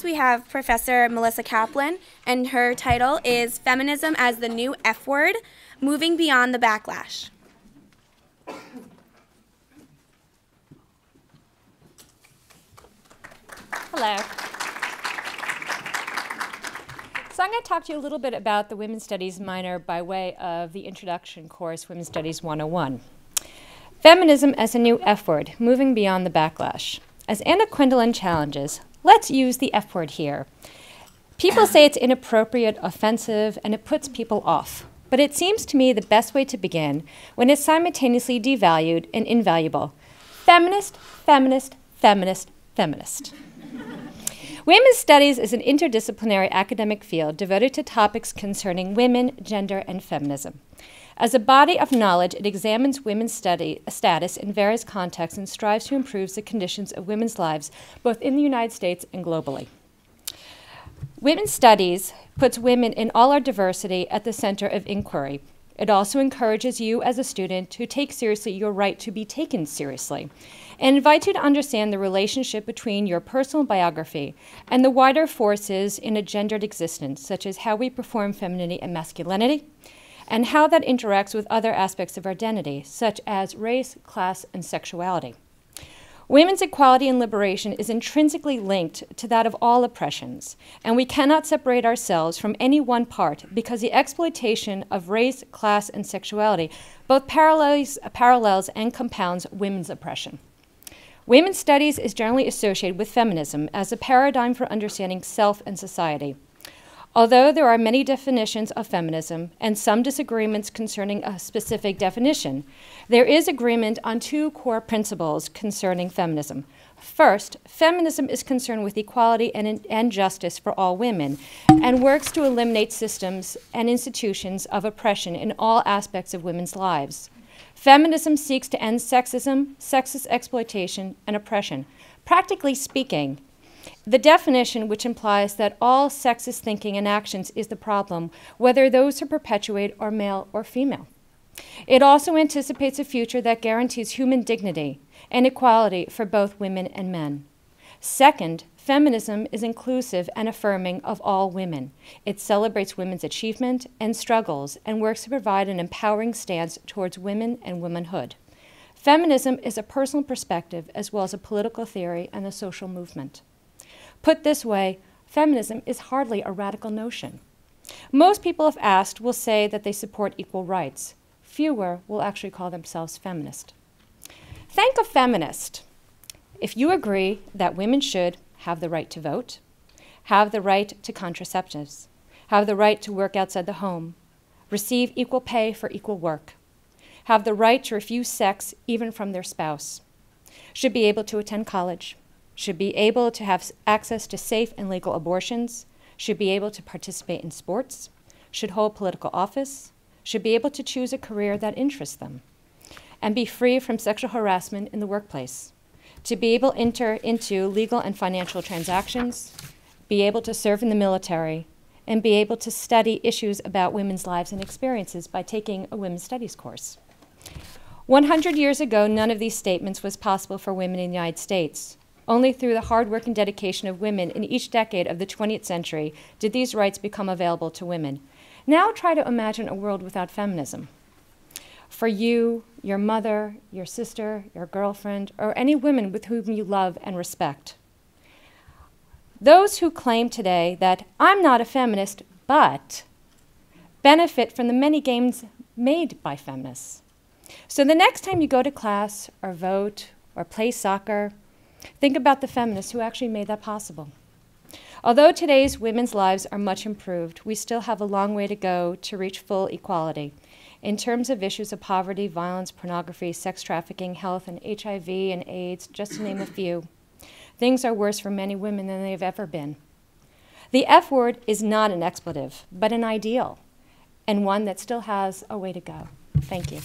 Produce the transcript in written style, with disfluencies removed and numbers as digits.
we have Professor Melissa Kaplan, and her title is Feminism as the New F Word, Moving Beyond the Backlash. Hello. So I'm going to talk to you a little bit about the Women's Studies minor by way of the introduction course, Women's Studies 101. Feminism as a new F word, moving beyond the backlash. As Anna Quindlen challenges, let's use the F word here. People say it's inappropriate, offensive, and it puts people off. But it seems to me the best way to begin when it's simultaneously devalued and invaluable. Feminist, feminist, feminist, feminist. Women's Studies is an interdisciplinary academic field devoted to topics concerning women, gender, and feminism. As a body of knowledge, it examines women's status in various contexts and strives to improve the conditions of women's lives, both in the United States and globally. Women's Studies puts women in all our diversity at the center of inquiry. It also encourages you as a student to take seriously your right to be taken seriously, and invites you to understand the relationship between your personal biography and the wider forces in a gendered existence, such as how we perform femininity and masculinity, and how that interacts with other aspects of our identity, such as race, class, and sexuality. Women's equality and liberation is intrinsically linked to that of all oppressions, and we cannot separate ourselves from any one part because the exploitation of race, class, and sexuality both parallels and compounds women's oppression. Women's Studies is generally associated with feminism as a paradigm for understanding self and society. Although there are many definitions of feminism and some disagreements concerning a specific definition, there is agreement on two core principles concerning feminism. First, feminism is concerned with equality and justice for all women and works to eliminate systems and institutions of oppression in all aspects of women's lives. Feminism seeks to end sexism, sexist exploitation, and oppression. Practically speaking, the definition, which implies that all sexist thinking and actions is the problem, whether those are perpetuated or male or female. It also anticipates a future that guarantees human dignity and equality for both women and men. Second, feminism is inclusive and affirming of all women. It celebrates women's achievement and struggles and works to provide an empowering stance towards women and womanhood. Feminism is a personal perspective as well as a political theory and a social movement. Put this way, feminism is hardly a radical notion. Most people, if asked, will say that they support equal rights. Fewer will actually call themselves feminist. Think of feminist if you agree that women should have the right to vote, have the right to contraceptives, have the right to work outside the home, receive equal pay for equal work, have the right to refuse sex even from their spouse, should be able to attend college, should be able to have access to safe and legal abortions, should be able to participate in sports, should hold political office, should be able to choose a career that interests them, and be free from sexual harassment in the workplace, to be able to enter into legal and financial transactions, be able to serve in the military, and be able to study issues about women's lives and experiences by taking a women's studies course. 100 years ago, none of these statements was possible for women in the United States. Only through the hard work and dedication of women in each decade of the 20th century did these rights become available to women. Now try to imagine a world without feminism. For you, your mother, your sister, your girlfriend, or any women with whom you love and respect. Those who claim today that I'm not a feminist, but benefit from the many gains made by feminists. So the next time you go to class or vote or play soccer, think about the feminists who actually made that possible. Although today's women's lives are much improved, we still have a long way to go to reach full equality in terms of issues of poverty, violence, pornography, sex trafficking, health, and HIV and AIDS, just to name a few. Things are worse for many women than they've ever been. The F word is not an expletive, but an ideal, and one that still has a way to go. Thank you.